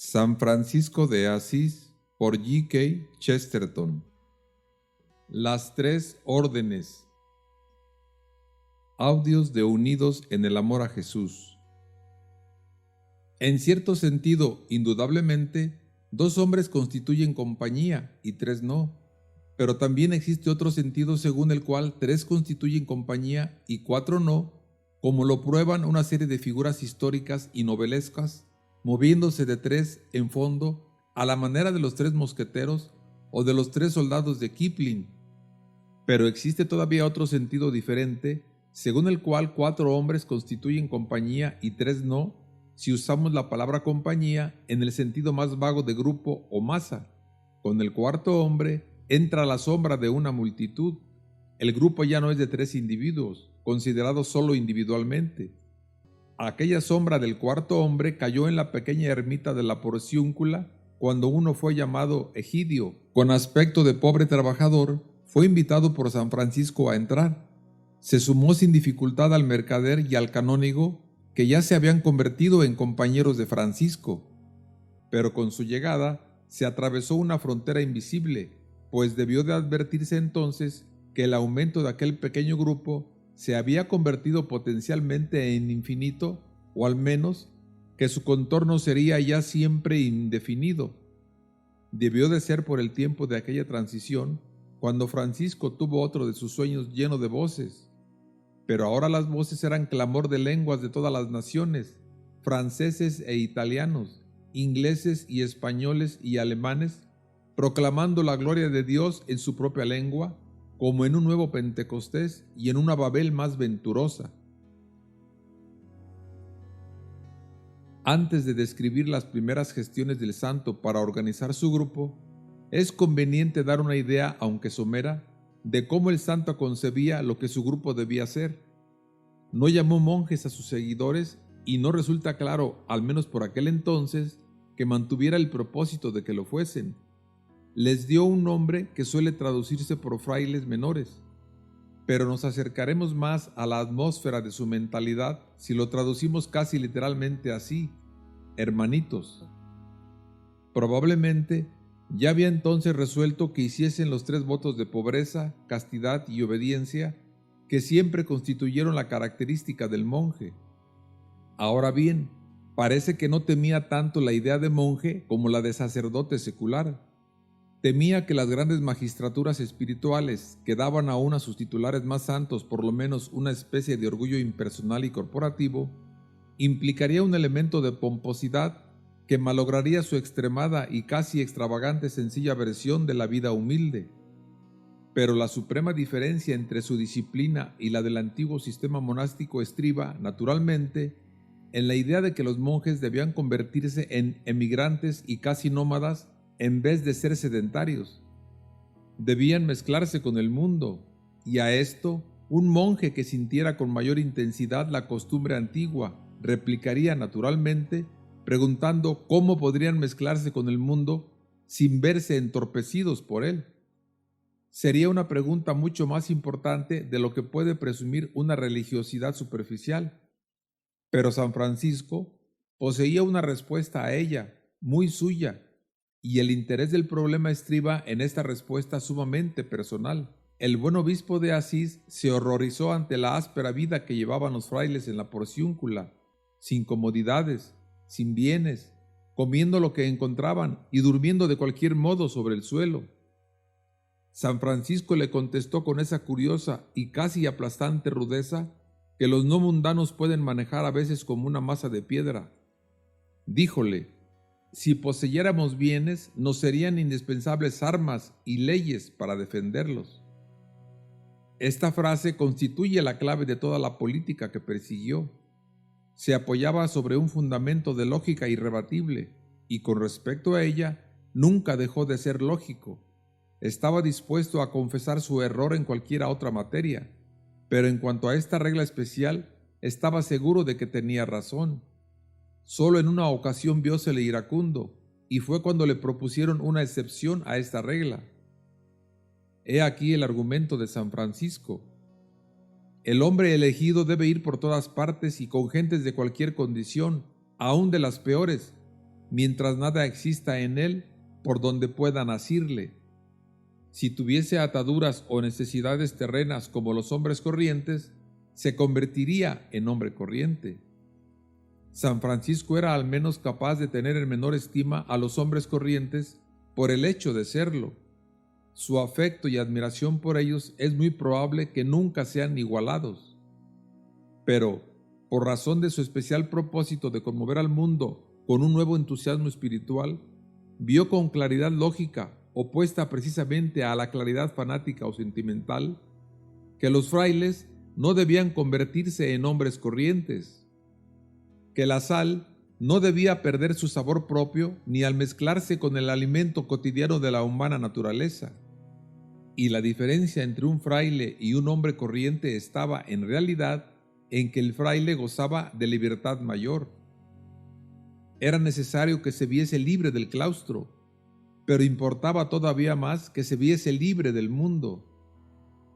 San Francisco de Asís por G. K. Chesterton. Las tres órdenes. Audios de Unidos en el amor a Jesús. En cierto sentido, indudablemente, dos hombres constituyen compañía y tres no. Pero también existe otro sentido según el cual tres constituyen compañía y cuatro no, como lo prueban una serie de figuras históricas y novelescas, moviéndose de tres en fondo, a la manera de los tres mosqueteros o de los tres soldados de Kipling. Pero existe todavía otro sentido diferente, según el cual cuatro hombres constituyen compañía y tres no, si usamos la palabra compañía en el sentido más vago de grupo o masa. Con el cuarto hombre entra la sombra de una multitud. El grupo ya no es de tres individuos, considerados solo individualmente. Aquella sombra del cuarto hombre cayó en la pequeña ermita de la Porciúncula cuando uno fue llamado Egidio, con aspecto de pobre trabajador, fue invitado por San Francisco a entrar. Se sumó sin dificultad al mercader y al canónigo, que ya se habían convertido en compañeros de Francisco. Pero con su llegada se atravesó una frontera invisible, pues debió de advertirse entonces que el aumento de aquel pequeño grupo se había convertido potencialmente en infinito, o al menos que su contorno sería ya siempre indefinido. Debió de ser por el tiempo de aquella transición, cuando Francisco tuvo otro de sus sueños lleno de voces. Pero ahora las voces eran clamor de lenguas de todas las naciones, franceses e italianos, ingleses y españoles y alemanes, proclamando la gloria de Dios en su propia lengua, como en un nuevo Pentecostés y en una Babel más venturosa. Antes de describir las primeras gestiones del santo para organizar su grupo, es conveniente dar una idea, aunque somera, de cómo el santo concebía lo que su grupo debía ser. No llamó monjes a sus seguidores y no resulta claro, al menos por aquel entonces, que mantuviera el propósito de que lo fuesen. Les dio un nombre que suele traducirse por frailes menores, pero nos acercaremos más a la atmósfera de su mentalidad si lo traducimos casi literalmente así: hermanitos. Probablemente ya había entonces resuelto que hiciesen los tres votos de pobreza, castidad y obediencia que siempre constituyeron la característica del monje. Ahora bien, parece que no temía tanto la idea de monje como la de sacerdote secular. Temía que las grandes magistraturas espirituales que daban aún a sus titulares más santos por lo menos una especie de orgullo impersonal y corporativo, implicaría un elemento de pomposidad que malograría su extremada y casi extravagante sencilla versión de la vida humilde. Pero la suprema diferencia entre su disciplina y la del antiguo sistema monástico estriba, naturalmente, en la idea de que los monjes debían convertirse en emigrantes y casi nómadas en vez de ser sedentarios. Debían mezclarse con el mundo, y a esto, un monje que sintiera con mayor intensidad la costumbre antigua replicaría naturalmente, preguntando cómo podrían mezclarse con el mundo sin verse entorpecidos por él. Sería una pregunta mucho más importante de lo que puede presumir una religiosidad superficial. Pero San Francisco poseía una respuesta a ella, muy suya, y el interés del problema estriba en esta respuesta sumamente personal. El buen obispo de Asís se horrorizó ante la áspera vida que llevaban los frailes en la Porciúncula, sin comodidades, sin bienes, comiendo lo que encontraban y durmiendo de cualquier modo sobre el suelo. San Francisco le contestó con esa curiosa y casi aplastante rudeza que los no mundanos pueden manejar a veces como una masa de piedra. Díjole: si poseyéramos bienes, nos serían indispensables armas y leyes para defenderlos. Esta frase constituye la clave de toda la política que persiguió. Se apoyaba sobre un fundamento de lógica irrebatible, y con respecto a ella, nunca dejó de ser lógico. Estaba dispuesto a confesar su error en cualquiera otra materia, pero en cuanto a esta regla especial, estaba seguro de que tenía razón. Solo en una ocasión viósele iracundo, y fue cuando le propusieron una excepción a esta regla. He aquí el argumento de San Francisco. El hombre elegido debe ir por todas partes y con gentes de cualquier condición, aun de las peores, mientras nada exista en él por donde puedan asirle. Si tuviese ataduras o necesidades terrenas como los hombres corrientes, se convertiría en hombre corriente. San Francisco era al menos capaz de tener en menor estima a los hombres corrientes por el hecho de serlo. Su afecto y admiración por ellos es muy probable que nunca sean igualados. Pero, por razón de su especial propósito de conmover al mundo con un nuevo entusiasmo espiritual, vio con claridad lógica, opuesta precisamente a la claridad fanática o sentimental, que los frailes no debían convertirse en hombres corrientes, que la sal no debía perder su sabor propio ni al mezclarse con el alimento cotidiano de la humana naturaleza, y la diferencia entre un fraile y un hombre corriente estaba en realidad en que el fraile gozaba de libertad mayor. Era necesario que se viese libre del claustro, pero importaba todavía más que se viese libre del mundo.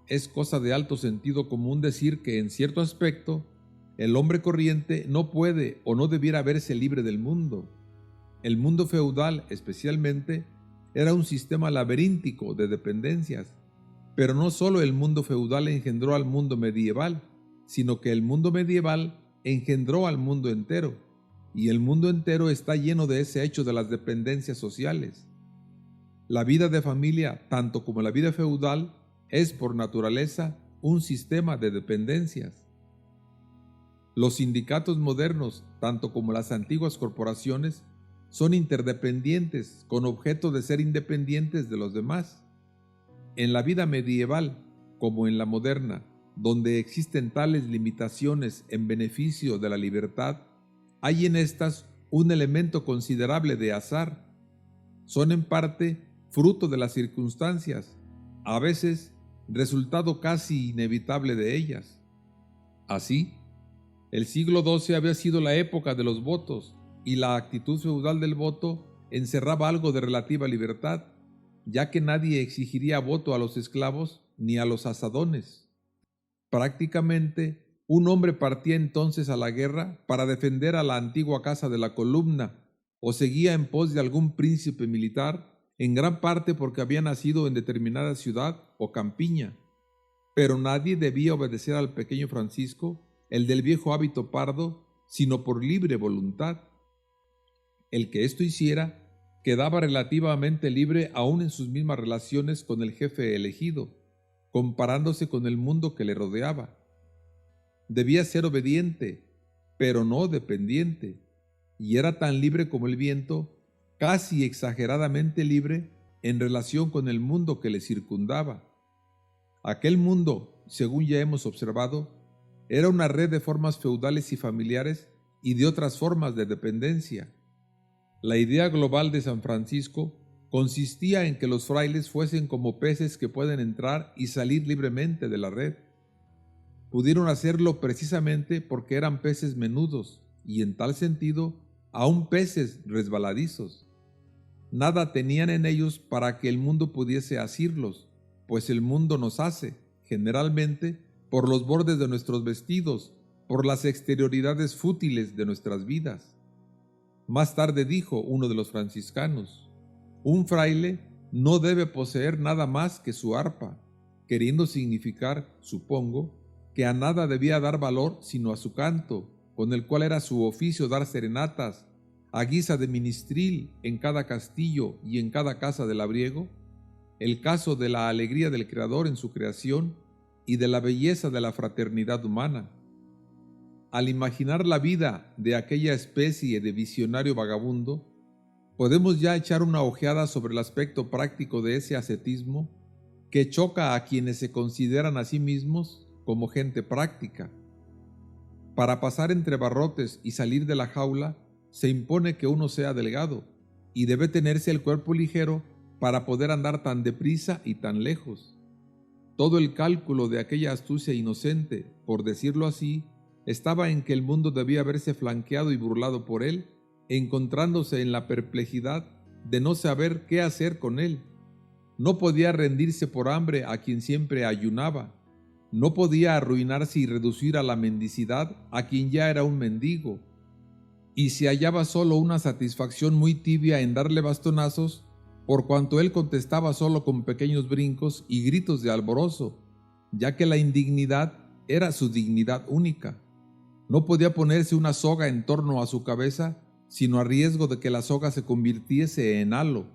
Es cosa de alto sentido común decir que en cierto aspecto el hombre corriente no puede o no debiera verse libre del mundo. El mundo feudal, especialmente, era un sistema laberíntico de dependencias, pero no solo el mundo feudal engendró al mundo medieval, sino que el mundo medieval engendró al mundo entero, y el mundo entero está lleno de ese hecho de las dependencias sociales. La vida de familia, tanto como la vida feudal, es por naturaleza un sistema de dependencias. Los sindicatos modernos, tanto como las antiguas corporaciones, son interdependientes con objeto de ser independientes de los demás. En la vida medieval, como en la moderna, donde existen tales limitaciones en beneficio de la libertad, hay en estas un elemento considerable de azar. Son en parte fruto de las circunstancias, a veces resultado casi inevitable de ellas. Así, el siglo XII había sido la época de los votos, y la actitud feudal del voto encerraba algo de relativa libertad, ya que nadie exigiría voto a los esclavos ni a los azadones. Prácticamente, un hombre partía entonces a la guerra para defender a la antigua casa de la columna, o seguía en pos de algún príncipe militar, en gran parte porque había nacido en determinada ciudad o campiña. Pero nadie debía obedecer al pequeño Francisco, el del viejo hábito pardo, sino por libre voluntad. El que esto hiciera quedaba relativamente libre aún en sus mismas relaciones con el jefe elegido, comparándose con el mundo que le rodeaba. Debía ser obediente, pero no dependiente, y era tan libre como el viento, casi exageradamente libre en relación con el mundo que le circundaba. Aquel mundo, según ya hemos observado, era una red de formas feudales y familiares y de otras formas de dependencia. La idea global de San Francisco consistía en que los frailes fuesen como peces que pueden entrar y salir libremente de la red. Pudieron hacerlo precisamente porque eran peces menudos y, en tal sentido, aún peces resbaladizos. Nada tenían en ellos para que el mundo pudiese asirlos, pues el mundo nos ase, generalmente, por los bordes de nuestros vestidos, por las exterioridades fútiles de nuestras vidas. Más tarde dijo uno de los franciscanos: un fraile no debe poseer nada más que su arpa, queriendo significar, supongo, que a nada debía dar valor sino a su canto, con el cual era su oficio dar serenatas, a guisa de ministril en cada castillo y en cada casa del labriego, el caso de la alegría del Creador en su creación y de la belleza de la fraternidad humana. Al imaginar la vida de aquella especie de visionario vagabundo, podemos ya echar una ojeada sobre el aspecto práctico de ese ascetismo que choca a quienes se consideran a sí mismos como gente práctica. Para pasar entre barrotes y salir de la jaula, se impone que uno sea delgado, y debe tenerse el cuerpo ligero para poder andar tan deprisa y tan lejos. Todo el cálculo de aquella astucia inocente, por decirlo así, estaba en que el mundo debía verse flanqueado y burlado por él, encontrándose en la perplejidad de no saber qué hacer con él. No podía rendirse por hambre a quien siempre ayunaba, no podía arruinarse y reducir a la mendicidad a quien ya era un mendigo, y se hallaba solo una satisfacción muy tibia en darle bastonazos, por cuanto él contestaba solo con pequeños brincos y gritos de alborozo, ya que la indignidad era su dignidad única. No podía ponerse una soga en torno a su cabeza, sino a riesgo de que la soga se convirtiese en halo.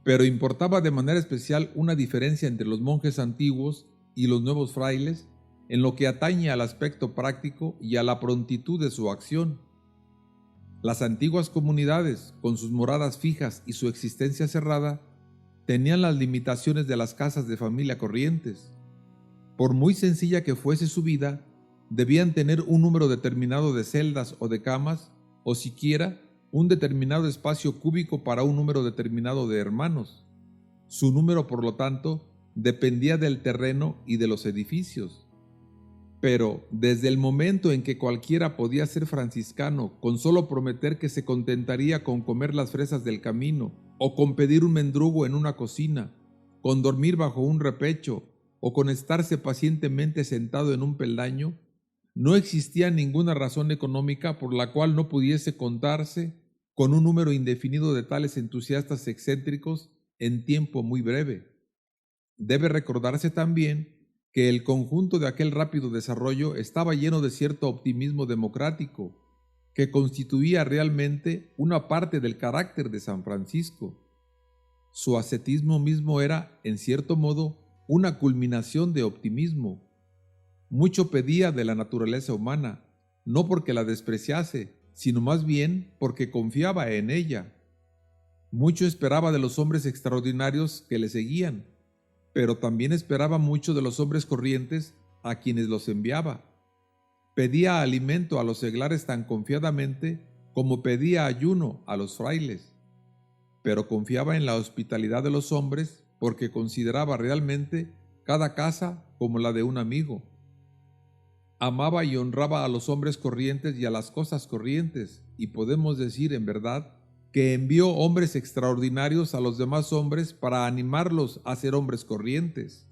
Pero importaba de manera especial una diferencia entre los monjes antiguos y los nuevos frailes en lo que atañe al aspecto práctico y a la prontitud de su acción. Las antiguas comunidades, con sus moradas fijas y su existencia cerrada, tenían las limitaciones de las casas de familia corrientes. Por muy sencilla que fuese su vida, debían tener un número determinado de celdas o de camas, o siquiera un determinado espacio cúbico para un número determinado de hermanos. Su número, por lo tanto, dependía del terreno y de los edificios. Pero desde el momento en que cualquiera podía ser franciscano con solo prometer que se contentaría con comer las fresas del camino, o con pedir un mendrugo en una cocina, con dormir bajo un repecho, o con estarse pacientemente sentado en un peldaño, no existía ninguna razón económica por la cual no pudiese contarse con un número indefinido de tales entusiastas excéntricos en tiempo muy breve. Debe recordarse también que el conjunto de aquel rápido desarrollo estaba lleno de cierto optimismo democrático, que constituía realmente una parte del carácter de San Francisco. Su ascetismo mismo era, en cierto modo, una culminación de optimismo. Mucho pedía de la naturaleza humana, no porque la despreciase, sino más bien porque confiaba en ella. Mucho esperaba de los hombres extraordinarios que le seguían, pero también esperaba mucho de los hombres corrientes a quienes los enviaba. Pedía alimento a los seglares tan confiadamente como pedía ayuno a los frailes, pero confiaba en la hospitalidad de los hombres porque consideraba realmente cada casa como la de un amigo. Amaba y honraba a los hombres corrientes y a las cosas corrientes, y podemos decir en verdad que envió hombres extraordinarios a los demás hombres para animarlos a ser hombres corrientes.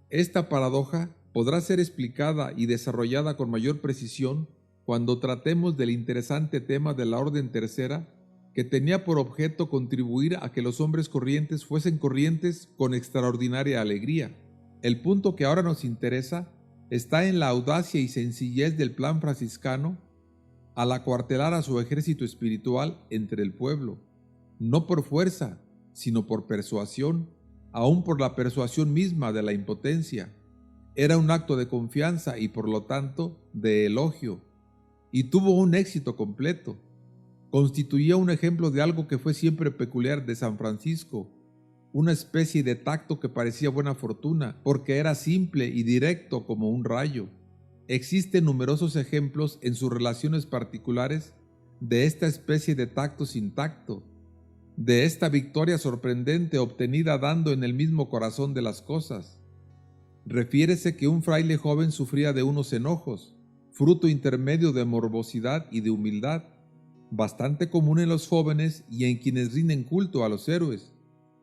Esta paradoja podrá ser explicada y desarrollada con mayor precisión cuando tratemos del interesante tema de la Orden Tercera, que tenía por objeto contribuir a que los hombres corrientes fuesen corrientes con extraordinaria alegría. El punto que ahora nos interesa está en la audacia y sencillez del plan franciscano al acuartelar a su ejército espiritual entre el pueblo, no por fuerza, sino por persuasión, aun por la persuasión misma de la impotencia. Era un acto de confianza y por lo tanto de elogio, y tuvo un éxito completo. Constituía un ejemplo de algo que fue siempre peculiar de San Francisco, una especie de tacto que parecía buena fortuna, porque era simple y directo como un rayo. Existen numerosos ejemplos en sus relaciones particulares de esta especie de tacto sin tacto, de esta victoria sorprendente obtenida dando en el mismo corazón de las cosas. Refiérese que un fraile joven sufría de unos enojos, fruto intermedio de morbosidad y de humildad, bastante común en los jóvenes y en quienes rinden culto a los héroes,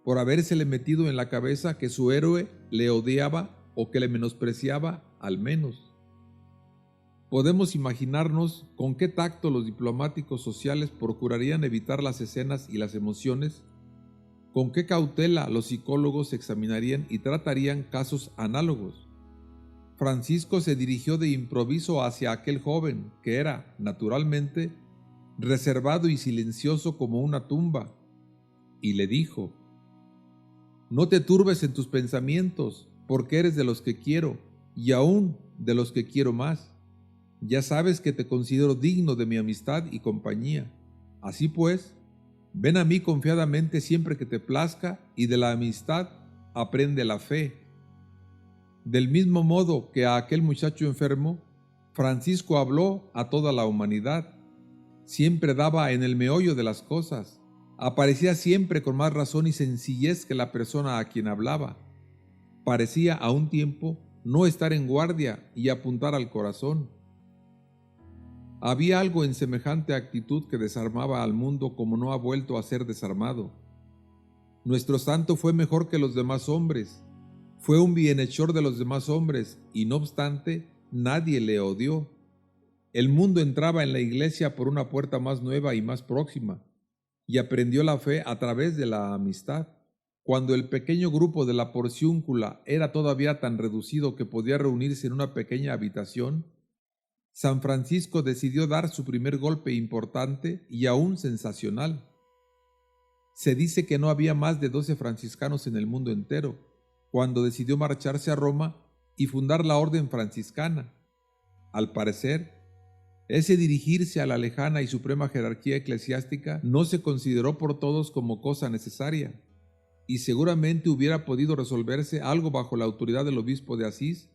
por habérsele metido en la cabeza que su héroe le odiaba o que le menospreciaba al menos. Podemos imaginarnos con qué tacto los diplomáticos sociales procurarían evitar las escenas y las emociones, con qué cautela los psicólogos examinarían y tratarían casos análogos. Francisco se dirigió de improviso hacia aquel joven que era, naturalmente, reservado y silencioso como una tumba, y le dijo: «No te turbes en tus pensamientos, porque eres de los que quiero, y aún de los que quiero más. Ya sabes que te considero digno de mi amistad y compañía. Así pues, ven a mí confiadamente siempre que te plazca, y de la amistad aprende la fe». Del mismo modo que a aquel muchacho enfermo, Francisco habló a toda la humanidad. Siempre daba en el meollo de las cosas. Aparecía siempre con más razón y sencillez que la persona a quien hablaba. Parecía a un tiempo no estar en guardia y apuntar al corazón. Había algo en semejante actitud que desarmaba al mundo como no ha vuelto a ser desarmado. Nuestro santo fue mejor que los demás hombres, fue un bienhechor de los demás hombres y no obstante nadie le odió. el mundo entraba en la iglesia por una puerta más nueva y más próxima, y aprendió la fe a través de la amistad. Cuando el pequeño grupo de la porciúncula era todavía tan reducido que podía reunirse en una pequeña habitación, San Francisco decidió dar su primer golpe importante y aún sensacional. Se dice que no había más de 12 franciscanos en el mundo entero, cuando decidió marcharse a Roma y fundar la orden franciscana. Al parecer, ese dirigirse a la lejana y suprema jerarquía eclesiástica no se consideró por todos como cosa necesaria, y seguramente hubiera podido resolverse algo bajo la autoridad del obispo de Asís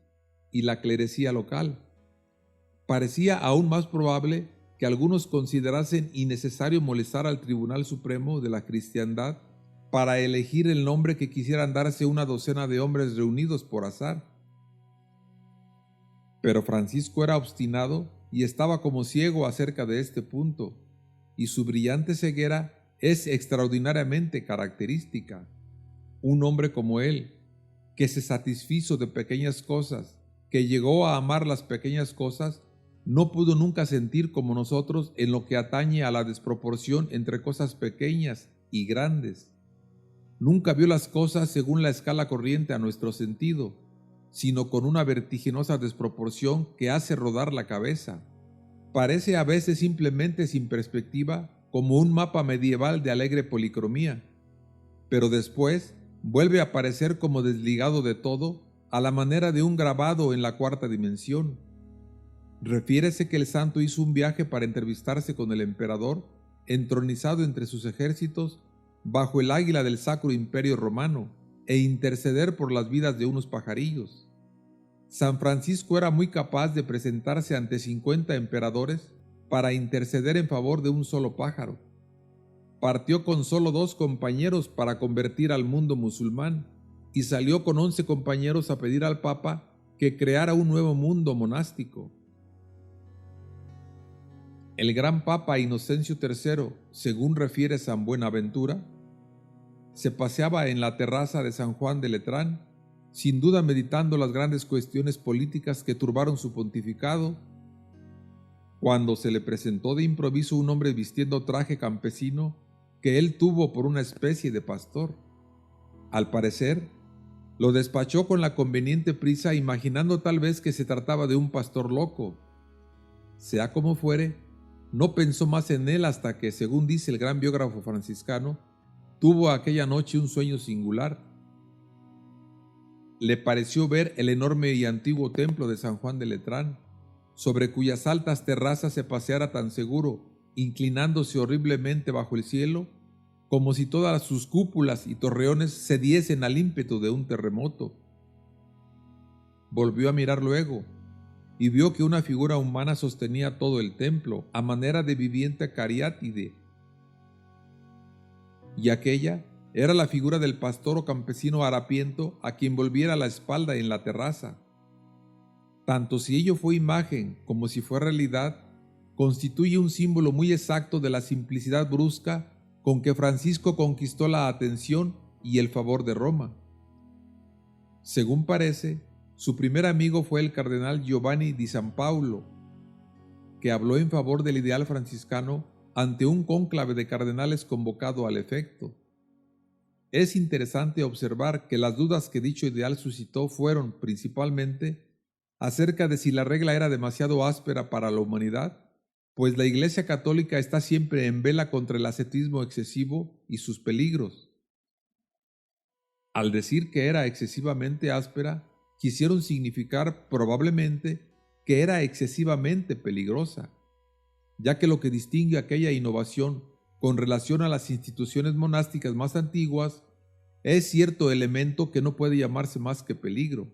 y la clerecía local. Parecía aún más probable que algunos considerasen innecesario molestar al Tribunal Supremo de la Cristiandad para elegir el nombre que quisieran darse una docena de hombres reunidos por azar. Pero Francisco era obstinado y estaba como ciego acerca de este punto, y su brillante ceguera es extraordinariamente característica. Un hombre como él, que se satisfizo de pequeñas cosas, que llegó a amar las pequeñas cosas, no pudo nunca sentir como nosotros en lo que atañe a la desproporción entre cosas pequeñas y grandes. Nunca vio las cosas según la escala corriente a nuestro sentido, sino con una vertiginosa desproporción que hace rodar la cabeza. Parece a veces simplemente sin perspectiva, como un mapa medieval de alegre policromía, pero después vuelve a aparecer como desligado de todo, a la manera de un grabado en la cuarta dimensión. Refiérese que el santo hizo un viaje para entrevistarse con el emperador, entronizado entre sus ejércitos, bajo el águila del Sacro Imperio Romano, e interceder por las vidas de unos pajarillos. San Francisco era muy capaz de presentarse ante 50 emperadores para interceder en favor de un solo pájaro. Partió con solo 2 compañeros para convertir al mundo musulmán y salió con 11 compañeros a pedir al Papa que creara un nuevo mundo monástico. El gran Papa Inocencio III, según refiere San Buenaventura, se paseaba en la terraza de San Juan de Letrán, sin duda meditando las grandes cuestiones políticas que turbaron su pontificado, cuando se le presentó de improviso un hombre vistiendo traje campesino que él tuvo por una especie de pastor. Al parecer, lo despachó con la conveniente prisa, imaginando tal vez que se trataba de un pastor loco. Sea como fuere, no pensó más en él hasta que, según dice el gran biógrafo franciscano, tuvo aquella noche un sueño singular. Le pareció ver el enorme y antiguo templo de San Juan de Letrán, sobre cuyas altas terrazas se paseara tan seguro, inclinándose horriblemente bajo el cielo, como si todas sus cúpulas y torreones cediesen al ímpetu de un terremoto. Volvió a mirar luego, y vio que una figura humana sostenía todo el templo, a manera de viviente cariátide. Y aquella era la figura del pastor o campesino harapiento a quien volviera la espalda en la terraza. Tanto si ello fue imagen como si fue realidad, constituye un símbolo muy exacto de la simplicidad brusca con que Francisco conquistó la atención y el favor de Roma. Según parece, su primer amigo fue el cardenal Giovanni di San Paolo, que habló en favor del ideal franciscano ante un cónclave de cardenales convocado al efecto. Es interesante observar que las dudas que dicho ideal suscitó fueron, principalmente, acerca de si la regla era demasiado áspera para la humanidad, pues la Iglesia Católica está siempre en vela contra el ascetismo excesivo y sus peligros. Al decir que era excesivamente áspera, quisieron significar probablemente que era excesivamente peligrosa, ya que lo que distingue aquella innovación con relación a las instituciones monásticas más antiguas es cierto elemento que no puede llamarse más que peligro.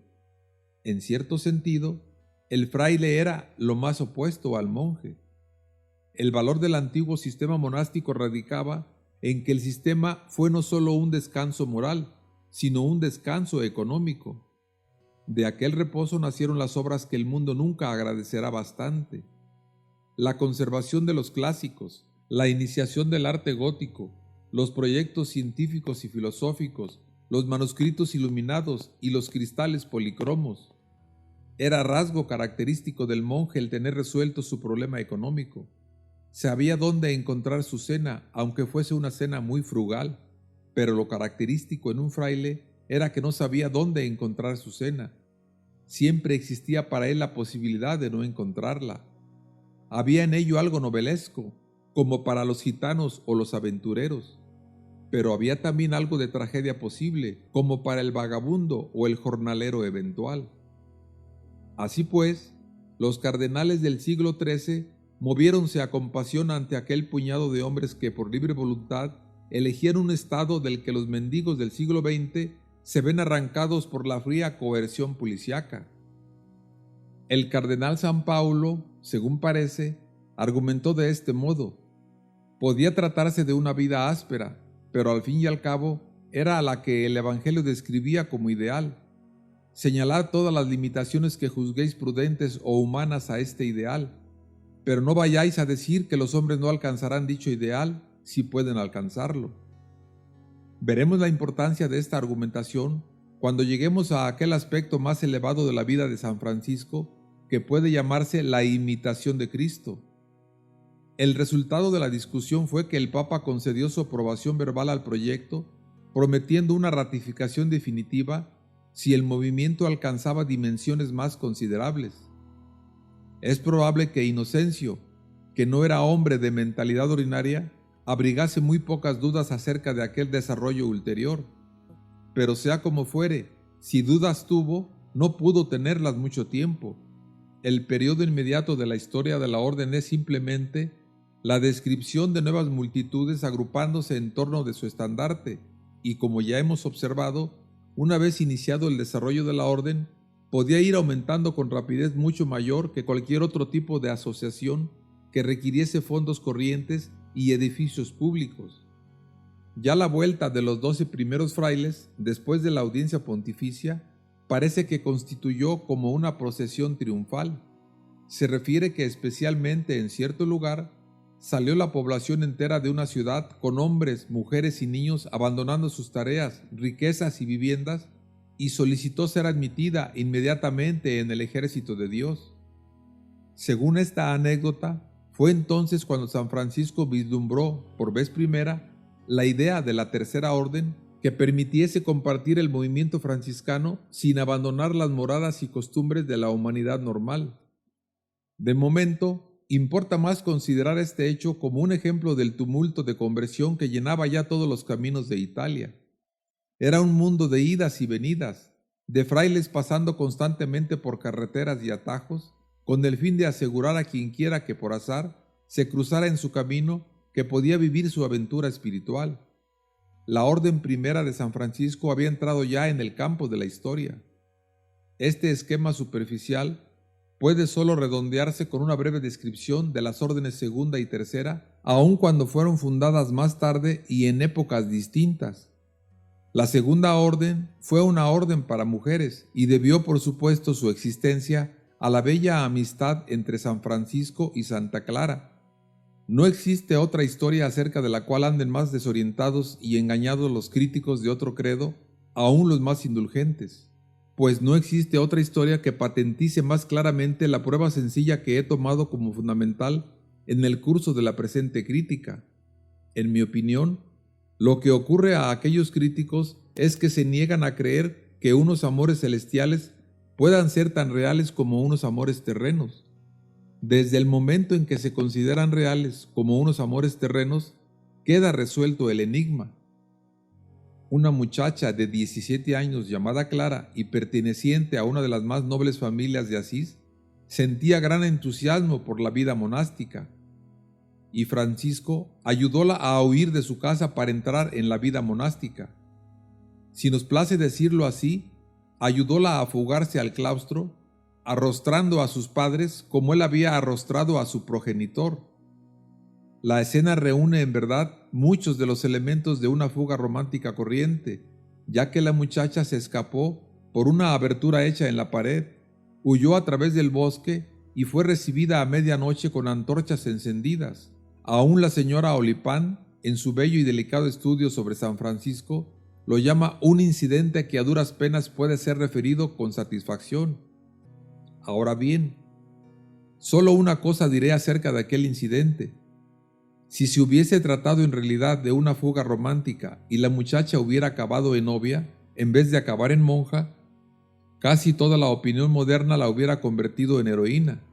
En cierto sentido, el fraile era lo más opuesto al monje. El valor del antiguo sistema monástico radicaba en que el sistema fue no solo un descanso moral, sino un descanso económico. De aquel reposo nacieron las obras que el mundo nunca agradecerá bastante: la conservación de los clásicos, la iniciación del arte gótico, los proyectos científicos y filosóficos, los manuscritos iluminados y los cristales policromos. Era rasgo característico del monje el tener resuelto su problema económico. Sabía dónde encontrar su cena, aunque fuese una cena muy frugal, pero lo característico en un fraile era que no sabía dónde encontrar su cena. Siempre existía para él la posibilidad de no encontrarla. Había en ello algo novelesco, como para los gitanos o los aventureros, pero había también algo de tragedia posible, como para el vagabundo o el jornalero eventual. Así pues, los cardenales del siglo XIII moviéronse a compasión ante aquel puñado de hombres que por libre voluntad elegían un estado del que los mendigos del siglo XX se ven arrancados por la fría coerción policíaca. El cardenal San Paulo, según parece, argumentó de este modo: podía tratarse de una vida áspera, pero al fin y al cabo era a la que el Evangelio describía como ideal. Señalad todas las limitaciones que juzguéis prudentes o humanas a este ideal, pero no vayáis a decir que los hombres no alcanzarán dicho ideal si pueden alcanzarlo. Veremos la importancia de esta argumentación cuando lleguemos a aquel aspecto más elevado de la vida de San Francisco que puede llamarse la imitación de Cristo. El resultado de la discusión fue que el Papa concedió su aprobación verbal al proyecto, prometiendo una ratificación definitiva si el movimiento alcanzaba dimensiones más considerables. Es probable que Inocencio, que no era hombre de mentalidad ordinaria, abrigase muy pocas dudas acerca de aquel desarrollo ulterior. Pero sea como fuere, si dudas tuvo, no pudo tenerlas mucho tiempo. El periodo inmediato de la historia de la orden es simplemente la descripción de nuevas multitudes agrupándose en torno de su estandarte, y como ya hemos observado, una vez iniciado el desarrollo de la orden, podía ir aumentando con rapidez mucho mayor que cualquier otro tipo de asociación que requiriese fondos corrientes y edificios públicos. Ya la vuelta de los 12 primeros frailes, después de la audiencia pontificia, parece que constituyó como una procesión triunfal. Se refiere que especialmente en cierto lugar salió la población entera de una ciudad con hombres, mujeres y niños abandonando sus tareas, riquezas y viviendas, y solicitó ser admitida inmediatamente en el ejército de Dios. Según esta anécdota, fue entonces cuando San Francisco vislumbró, por vez primera, la idea de la tercera orden que permitiese compartir el movimiento franciscano sin abandonar las moradas y costumbres de la humanidad normal. De momento, importa más considerar este hecho como un ejemplo del tumulto de conversión que llenaba ya todos los caminos de Italia. Era un mundo de idas y venidas, de frailes pasando constantemente por carreteras y atajos, con el fin de asegurar a quienquiera que por azar se cruzara en su camino que podía vivir su aventura espiritual. La orden primera de San Francisco había entrado ya en el campo de la historia. Este esquema superficial puede solo redondearse con una breve descripción de las órdenes segunda y tercera, aun cuando fueron fundadas más tarde y en épocas distintas. La segunda orden fue una orden para mujeres y debió, por supuesto, su existencia a la bella amistad entre San Francisco y Santa Clara. No existe otra historia acerca de la cual anden más desorientados y engañados los críticos de otro credo, aun los más indulgentes, pues no existe otra historia que patentice más claramente la prueba sencilla que he tomado como fundamental en el curso de la presente crítica. En mi opinión, lo que ocurre a aquellos críticos es que se niegan a creer que unos amores celestiales puedan ser tan reales como unos amores terrenos. Desde el momento en que se consideran reales como unos amores terrenos, queda resuelto el enigma. Una muchacha de 17 años llamada Clara y perteneciente a una de las más nobles familias de Asís, sentía gran entusiasmo por la vida monástica, y Francisco ayudóla a huir de su casa para entrar en la vida monástica. Si nos place decirlo así, ayudóla a fugarse al claustro, arrostrando a sus padres como él había arrostrado a su progenitor. La escena reúne en verdad muchos de los elementos de una fuga romántica corriente, ya que la muchacha se escapó por una abertura hecha en la pared, huyó a través del bosque y fue recibida a medianoche con antorchas encendidas. Aún la señora Olipán, en su bello y delicado estudio sobre San Francisco, lo llama un incidente que a duras penas puede ser referido con satisfacción. Ahora bien, solo una cosa diré acerca de aquel incidente. Si se hubiese tratado en realidad de una fuga romántica y la muchacha hubiera acabado en novia, en vez de acabar en monja, casi toda la opinión moderna la hubiera convertido en heroína.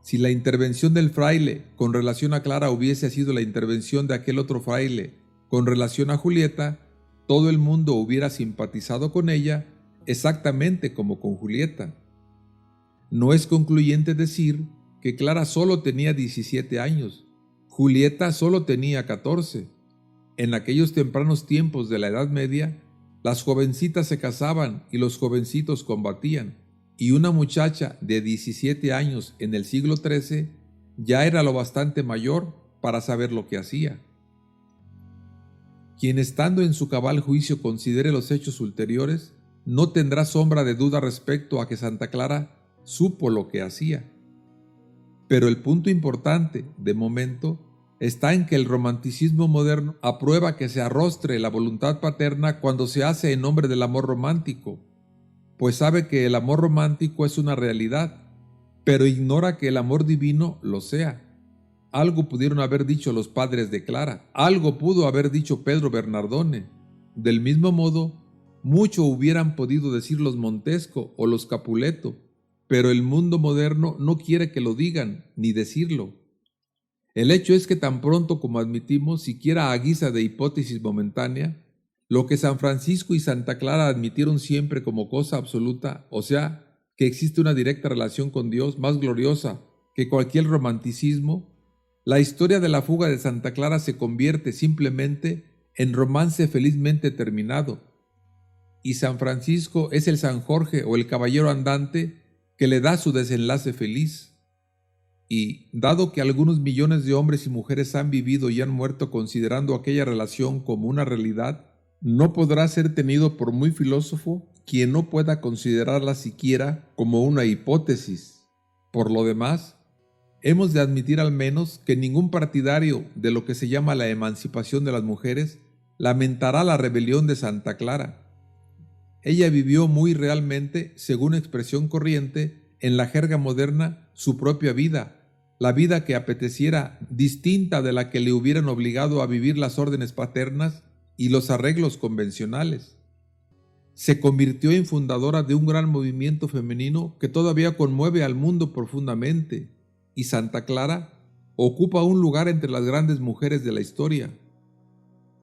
Si la intervención del fraile con relación a Clara hubiese sido la intervención de aquel otro fraile con relación a Julieta, todo el mundo hubiera simpatizado con ella exactamente como con Julieta. No es concluyente decir que Clara solo tenía 17 años. Julieta solo tenía 14. En aquellos tempranos tiempos de la Edad Media, las jovencitas se casaban y los jovencitos combatían, y una muchacha de 17 años en el siglo XIII ya era lo bastante mayor para saber lo que hacía. Quien estando en su cabal juicio considere los hechos ulteriores, no tendrá sombra de duda respecto a que Santa Clara supo lo que hacía. Pero el punto importante, de momento, está en que el romanticismo moderno aprueba que se arrostre la voluntad paterna cuando se hace en nombre del amor romántico, pues sabe que el amor romántico es una realidad, pero ignora que el amor divino lo sea. Algo pudieron haber dicho los padres de Clara, algo pudo haber dicho Pedro Bernardone. Del mismo modo, mucho hubieran podido decir los Montesco o los Capuleto, pero el mundo moderno no quiere que lo digan ni decirlo. El hecho es que tan pronto como admitimos, siquiera a guisa de hipótesis momentánea, lo que San Francisco y Santa Clara admitieron siempre como cosa absoluta, o sea, que existe una directa relación con Dios más gloriosa que cualquier romanticismo, la historia de la fuga de Santa Clara se convierte simplemente en romance felizmente terminado, y San Francisco es el San Jorge o el caballero andante que le da su desenlace feliz. Y, dado que algunos millones de hombres y mujeres han vivido y han muerto considerando aquella relación como una realidad, no podrá ser tenido por muy filósofo quien no pueda considerarla siquiera como una hipótesis. Por lo demás, hemos de admitir al menos que ningún partidario de lo que se llama la emancipación de las mujeres lamentará la rebelión de Santa Clara. Ella vivió muy realmente, según expresión corriente, en la jerga moderna, su propia vida, la vida que apeteciera, distinta de la que le hubieran obligado a vivir las órdenes paternas y los arreglos convencionales. Se convirtió en fundadora de un gran movimiento femenino que todavía conmueve al mundo profundamente, y Santa Clara ocupa un lugar entre las grandes mujeres de la historia.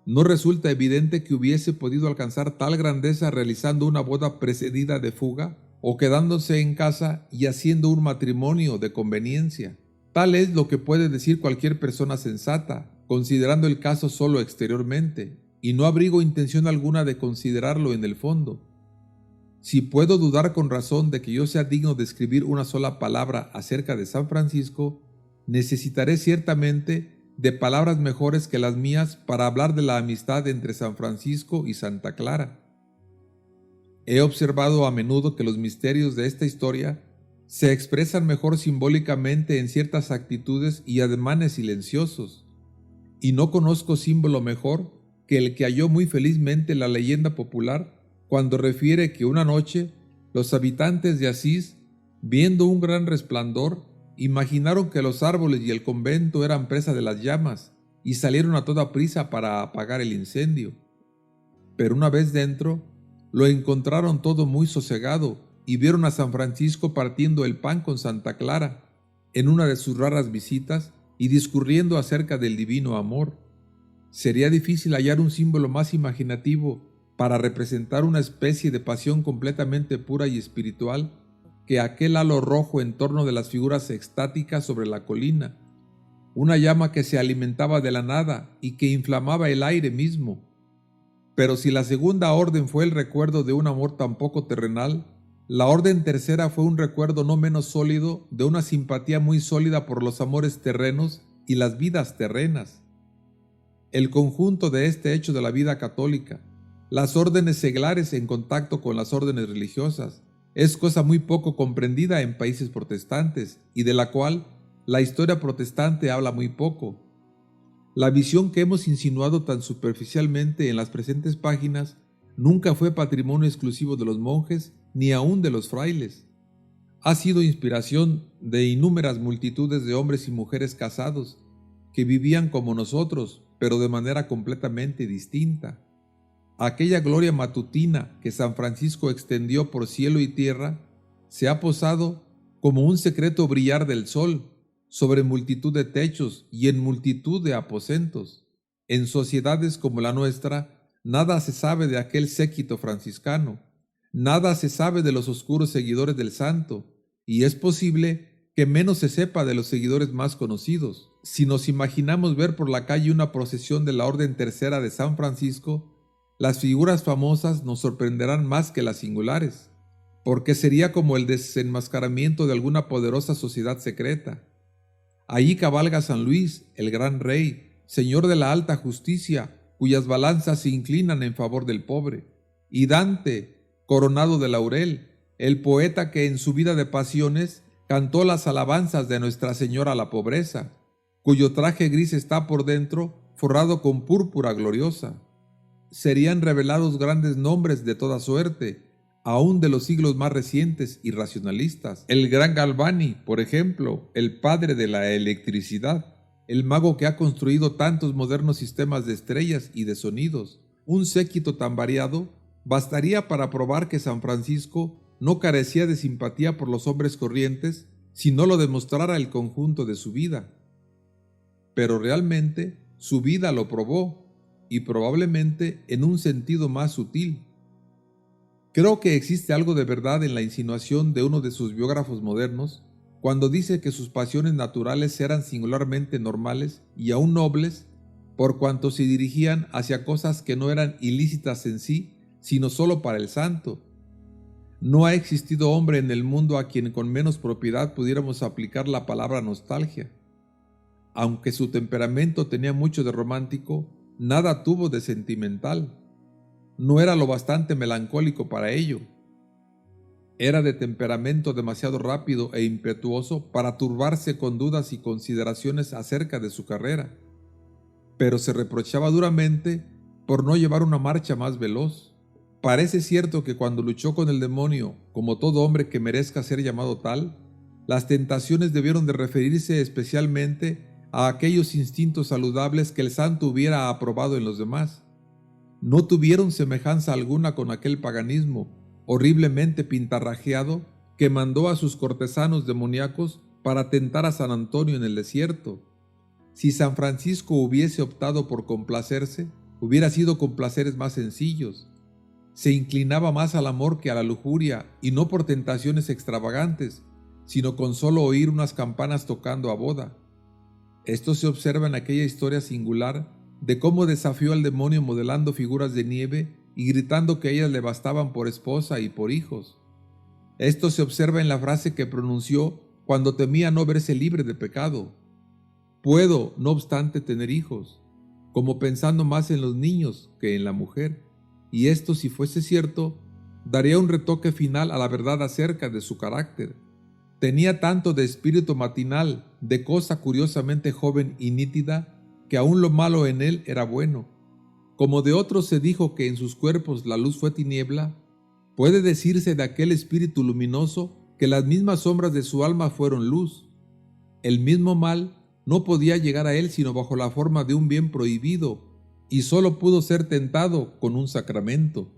¿No resulta evidente que hubiese podido alcanzar tal grandeza realizando una boda precedida de fuga o quedándose en casa y haciendo un matrimonio de conveniencia? Tal es lo que puede decir cualquier persona sensata, considerando el caso solo exteriormente, y no abrigo intención alguna de considerarlo en el fondo. Si puedo dudar con razón de que yo sea digno de escribir una sola palabra acerca de San Francisco, necesitaré ciertamente de palabras mejores que las mías para hablar de la amistad entre San Francisco y Santa Clara. He observado a menudo que los misterios de esta historia se expresan mejor simbólicamente en ciertas actitudes y ademanes silenciosos, y no conozco símbolo mejor que el que halló muy felizmente la leyenda popular cuando refiere que una noche los habitantes de Asís, viendo un gran resplandor, imaginaron que los árboles y el convento eran presa de las llamas y salieron a toda prisa para apagar el incendio. Pero una vez dentro, lo encontraron todo muy sosegado y vieron a San Francisco partiendo el pan con Santa Clara en una de sus raras visitas y discurriendo acerca del divino amor. Sería difícil hallar un símbolo más imaginativo para representar una especie de pasión completamente pura y espiritual que aquel halo rojo en torno de las figuras extáticas sobre la colina, una llama que se alimentaba de la nada y que inflamaba el aire mismo. Pero si la segunda orden fue el recuerdo de un amor tan poco terrenal, la orden tercera fue un recuerdo no menos sólido de una simpatía muy sólida por los amores terrenos y las vidas terrenas. El conjunto de este hecho de la vida católica, las órdenes seglares en contacto con las órdenes religiosas, es cosa muy poco comprendida en países protestantes y de la cual la historia protestante habla muy poco. La visión que hemos insinuado tan superficialmente en las presentes páginas nunca fue patrimonio exclusivo de los monjes ni aún de los frailes. Ha sido inspiración de innúmeras multitudes de hombres y mujeres casados que vivían como nosotros, pero de manera completamente distinta. Aquella gloria matutina que San Francisco extendió por cielo y tierra se ha posado como un secreto brillar del sol sobre multitud de techos y en multitud de aposentos. En sociedades como la nuestra, nada se sabe de aquel séquito franciscano, nada se sabe de los oscuros seguidores del santo, y es posible que menos se sepa de los seguidores más conocidos. Si nos imaginamos ver por la calle una procesión de la Orden Tercera de San Francisco, las figuras famosas nos sorprenderán más que las singulares, porque sería como el desenmascaramiento de alguna poderosa sociedad secreta. Allí cabalga San Luis, el gran rey, señor de la alta justicia, cuyas balanzas se inclinan en favor del pobre, y Dante, coronado de laurel, el poeta que en su vida de pasiones cantó las alabanzas de Nuestra Señora la pobreza, cuyo traje gris está por dentro forrado con púrpura gloriosa. Serían revelados grandes nombres de toda suerte, aún de los siglos más recientes y racionalistas. El gran Galvani, por ejemplo, el padre de la electricidad, el mago que ha construido tantos modernos sistemas de estrellas y de sonidos. Un séquito tan variado bastaría para probar que San Francisco no carecía de simpatía por los hombres corrientes si no lo demostrara el conjunto de su vida. Pero realmente su vida lo probó, y probablemente en un sentido más sutil. Creo que existe algo de verdad en la insinuación de uno de sus biógrafos modernos cuando dice que sus pasiones naturales eran singularmente normales y aún nobles por cuanto se dirigían hacia cosas que no eran ilícitas en sí, sino solo para el santo. No ha existido hombre en el mundo a quien con menos propiedad pudiéramos aplicar la palabra nostalgia. Aunque su temperamento tenía mucho de romántico, nada tuvo de sentimental. No era lo bastante melancólico para ello. Era de temperamento demasiado rápido e impetuoso para turbarse con dudas y consideraciones acerca de su carrera, pero se reprochaba duramente por no llevar una marcha más veloz. Parece cierto que cuando luchó con el demonio, como todo hombre que merezca ser llamado tal, las tentaciones debieron de referirse especialmente a aquellos instintos saludables que el santo hubiera aprobado en los demás. No tuvieron semejanza alguna con aquel paganismo horriblemente pintarrajeado que mandó a sus cortesanos demoníacos para tentar a San Antonio en el desierto. Si San Francisco hubiese optado por complacerse, hubiera sido con placeres más sencillos. Se inclinaba más al amor que a la lujuria, y no por tentaciones extravagantes, sino con solo oír unas campanas tocando a boda. Esto se observa en aquella historia singular de cómo desafió al demonio modelando figuras de nieve y gritando que ellas le bastaban por esposa y por hijos. Esto se observa en la frase que pronunció cuando temía no verse libre de pecado: puedo, no obstante, tener hijos, como pensando más en los niños que en la mujer. Y esto, si fuese cierto, daría un retoque final a la verdad acerca de su carácter. Tenía tanto de espíritu matinal, de cosa curiosamente joven y nítida, que aún lo malo en él era bueno. Como de otros se dijo que en sus cuerpos la luz fue tiniebla, puede decirse de aquel espíritu luminoso que las mismas sombras de su alma fueron luz. El mismo mal no podía llegar a él sino bajo la forma de un bien prohibido, y solo pudo ser tentado con un sacramento.